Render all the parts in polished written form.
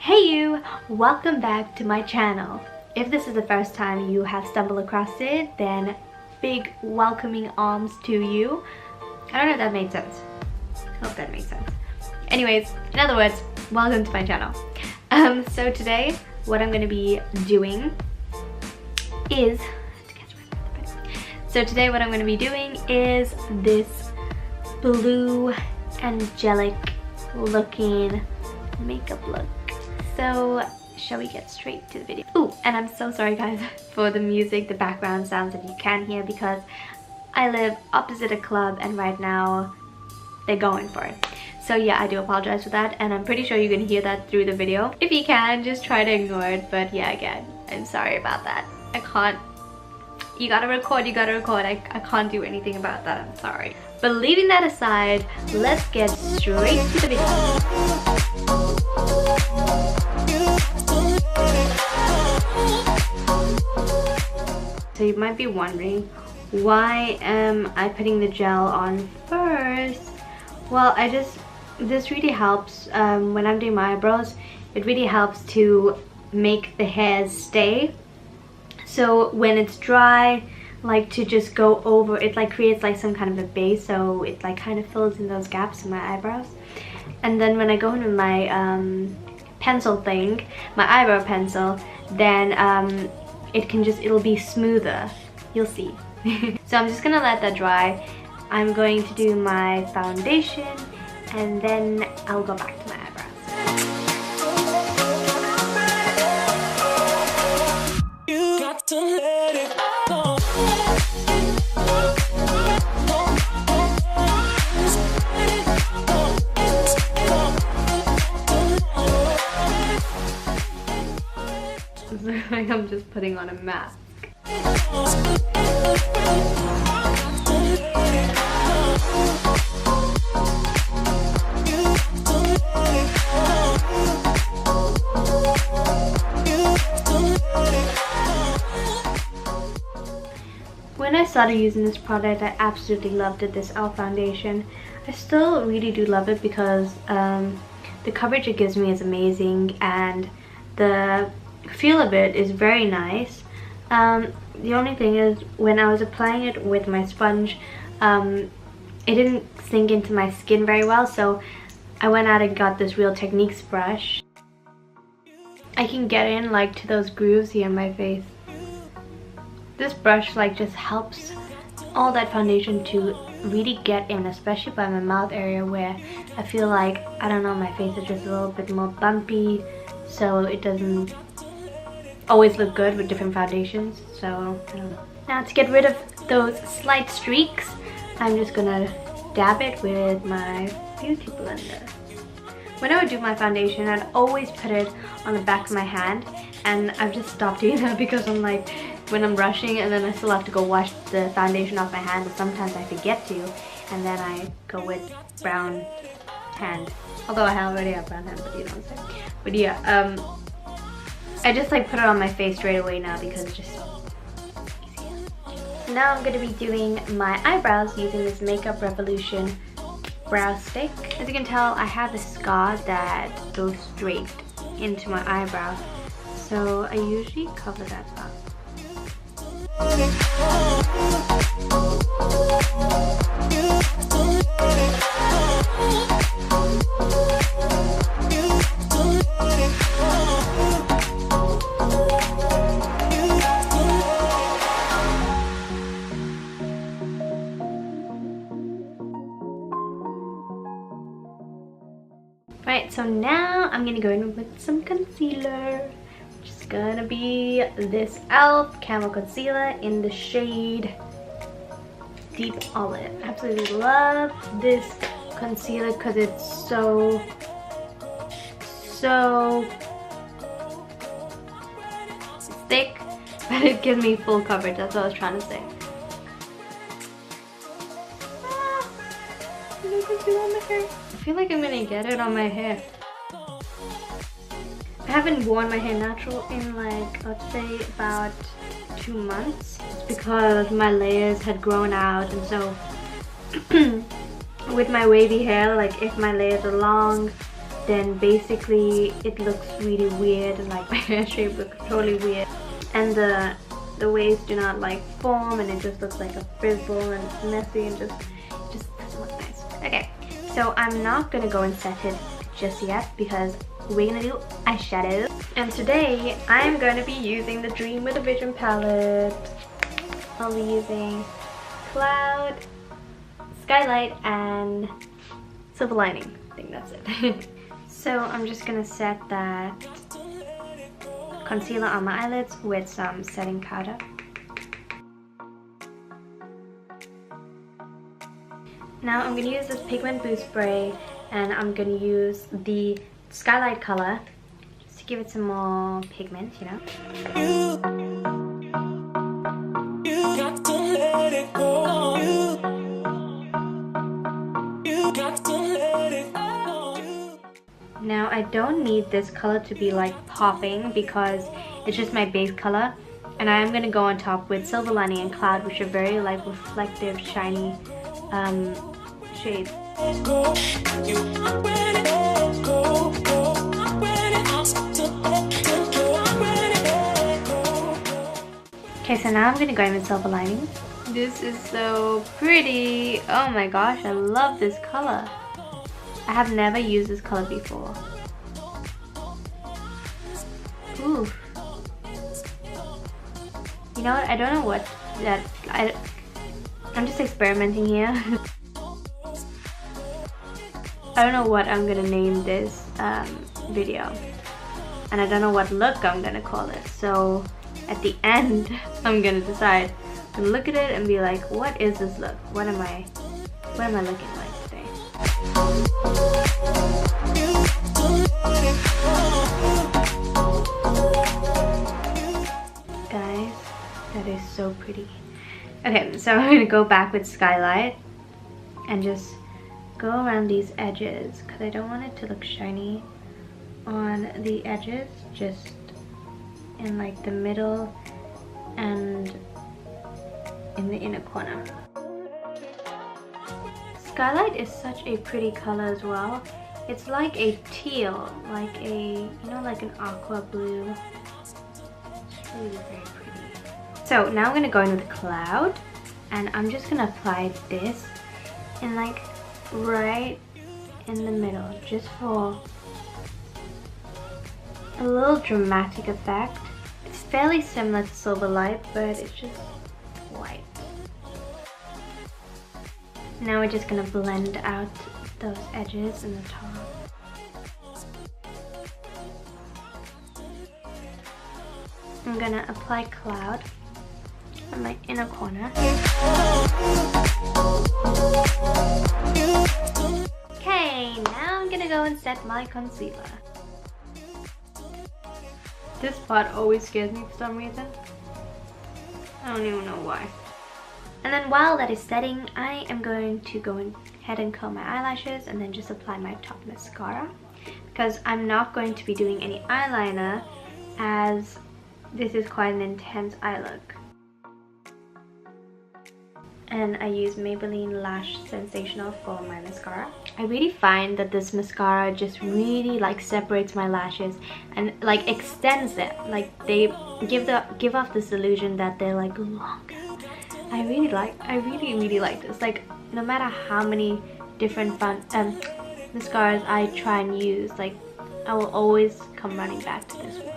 Hey you! Welcome back to my channel. If this is the first time you have stumbled across it, then big welcoming arms to you. I don't know if that made sense. I hope that makes sense. Anyways, in other words, welcome to my channel. So today, what I'm going to be doing is... this blue, angelic looking makeup look. So shall we get straight to the video? Ooh, and I'm so sorry guys for the music, the background sounds that you can hear, because I live opposite a club and right now they're going for it. So yeah, I do apologize for that, and I'm pretty sure you can hear that through the video. If you can, just try to ignore it, but yeah, again, I'm sorry about that. I can't. You gotta record, I can't do anything about that, I'm sorry. But leaving that aside, let's get straight to the video. So you might be wondering, why am I putting the gel on first? Well, this really helps when I'm doing my eyebrows. It really helps to make the hairs stay. So when it's dry, like to just go over it, like creates like some kind of a base, so it like kind of fills in those gaps in my eyebrows. And then when I go into my pencil thing, my eyebrow pencil, then it'll be smoother. You'll see. So I'm just gonna let that dry. I'm going to do my foundation and then I'll go back to my eyebrows. To let it go. It's like I'm just putting on a mask. When I started using this product, I absolutely loved it, this 𝕖 foundation. I still really do love it because the coverage it gives me is amazing and the feel of it is very nice. The only thing is, when I was applying it with my sponge, it didn't sink into my skin very well, so I went out and got this Real Techniques brush. I can get in like to those grooves here in my face. This brush like just helps all that foundation to really get in, especially by my mouth area where I feel like, I don't know, my face is just a little bit more bumpy, so it doesn't always look good with different foundations. So I don't know. Now to get rid of those slight streaks, I'm just gonna dab it with my beauty blender. When I would do my foundation, I'd always put it on the back of my hand, and I've just stopped doing that because I'm like, when I'm rushing and then I still have to go wash the foundation off my hand, and sometimes I forget to, and then I go with brown hand. Although I already have brown hand, but you know what I'm saying. But yeah, I just like put it on my face straight away now because it's just easier. Now I'm going to be doing my eyebrows using this Makeup Revolution brow stick. As you can tell, I have a scar that goes straight into my eyebrow, so I usually cover that up. Right, so now I'm gonna go in with some concealer. Just gonna be this 𝕖lue Camo Concealer in the shade Deep Olive. I absolutely love this concealer because it's so thick, but it gives me full coverage. That's what I was trying to say. I feel like I'm gonna get it on my hair. I haven't worn my hair natural in like, let's say about 2 months. It's because my layers had grown out, and so with my wavy hair, like if my layers are long, then basically it looks really weird, and like my hair shape looks totally weird, and the waves do not like form, and it just looks like a frizzle and it's messy and just doesn't look nice. Okay, so I'm not gonna go and set it just yet because we're gonna do eyeshadow. And today I'm gonna be using the Dream with a Vision palette. I'll be using Cloud, Skylight, and Silver Lining. I think that's it. So I'm just gonna set that concealer on my eyelids with some setting powder. Now I'm gonna use this Pigment Boost spray, and I'm gonna use the Skylight color just to give it some more pigment, you know. You got to let it go. You got to let it go. Now I don't need this color to be like popping because it's just my base color, and I am gonna go on top with Silver Lining and Cloud, which are very like reflective, shiny shades. Okay, so now I'm gonna go in with Silver Lining. This is so pretty. Oh my gosh, I love this color. I have never used this color before. Ooh. You know what? I don't know what that. I'm just experimenting here. I don't know what I'm gonna name this video, and I don't know what look I'm gonna call it. So at the end, I'm gonna decide. I'm gonna look at it and be like, what is this look? What am I looking like today? Guys, that is so pretty. Okay, so I'm gonna go back with Skylight and just go around these edges because I don't want it to look shiny on the edges, just in like the middle and in the inner corner. Skylight is such a pretty color as well. It's like a teal, like a, you know, like an aqua blue. It's really very pretty. So now I'm gonna go in with Cloud, and I'm just gonna apply this in like right in the middle, just for a little dramatic effect. It's fairly similar to Silver Light, but it's just white. Now we're just gonna blend out those edges in the top. I'm gonna apply Cloud on my inner corner. Okay, now I'm gonna go and set my concealer. This part always scares me for some reason. I don't even know why. And then while that is setting, I am going to go ahead and curl my eyelashes and then just apply my top mascara, because I'm not going to be doing any eyeliner as this is quite an intense eye look. And I use Maybelline Lash Sensational for my mascara. I really find that this mascara just really like separates my lashes and like extends them. Like they give off this illusion that they're like longer. I really like this. Like no matter how many different mascaras I try and use, like I will always come running back to this one.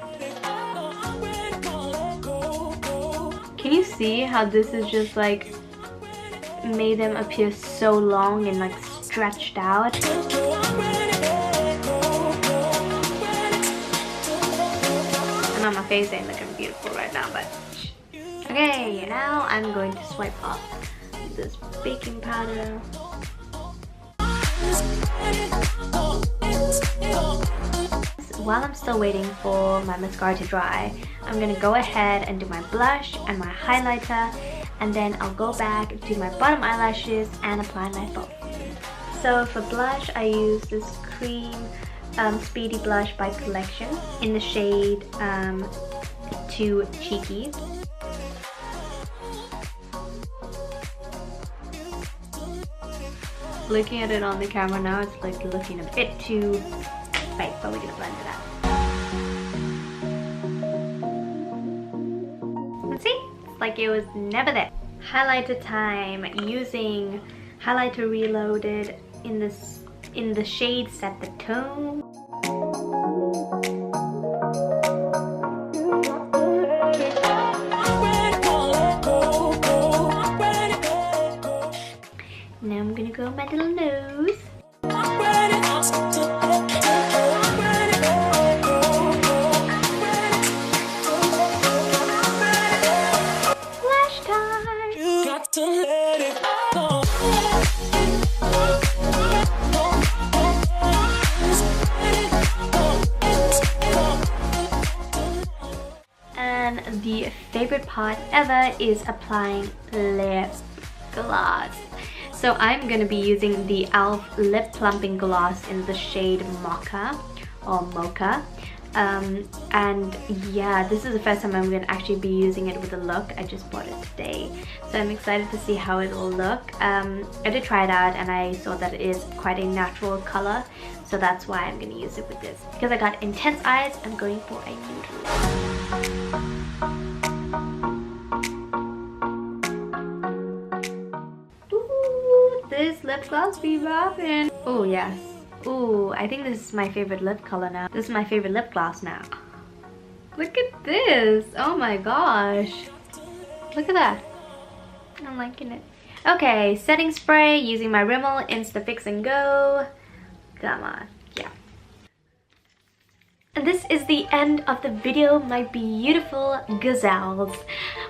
Can you see how this is just like made them appear so long and like stretched out? And on my face ain't looking beautiful right now, but okay, now I'm going to swipe off this baking powder. While I'm still waiting for my mascara to dry, I'm gonna go ahead and do my blush and my highlighter, and then I'll go back, do my bottom eyelashes, and apply my false. So for blush, I use this cream Speedy Blush by Collection in the shade Too Cheeky. Looking at it on the camera now, it's like looking a bit too fake, but we're gonna blend it out. See? It's like it was never there. Highlighter time, using highlighter reloaded in the shade Set the Tone. Now I'm gonna go on my little nose. Flash time! You got to let it go. And the favorite part ever is applying lip gloss. So I'm going to be using the 𝕨lue Lip Plumping Gloss in the shade Mocha or Mocha. And yeah, this is the first time I'm going to actually be using it with a look. I just bought it today. So I'm excited to see how it will look. I did try it out and I saw that it is quite a natural color. So that's why I'm going to use it with this. Because I got intense eyes, I'm going for a neutral. This lip gloss be rocking. Oh yes. Ooh, I think this is my favorite lip color now. This is my favorite lip gloss now. Look at this. Oh my gosh. Look at that. I'm liking it. Okay, setting spray using my Rimmel Insta Fix and Go. Come on. Yeah. And this is the end of the video, my beautiful gazelles.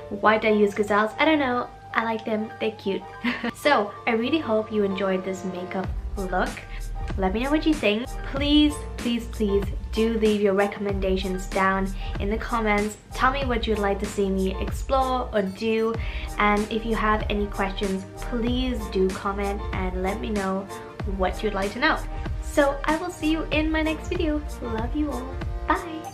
Why did I use gazelles? I don't know. I like them, they're cute. So I really hope you enjoyed this makeup look. Let me know what you think. Please, please, please do leave your recommendations down in the comments. Tell me what you'd like to see me explore or do. And if you have any questions, please do comment and let me know what you'd like to know. So I will see you in my next video. Love you all. Bye.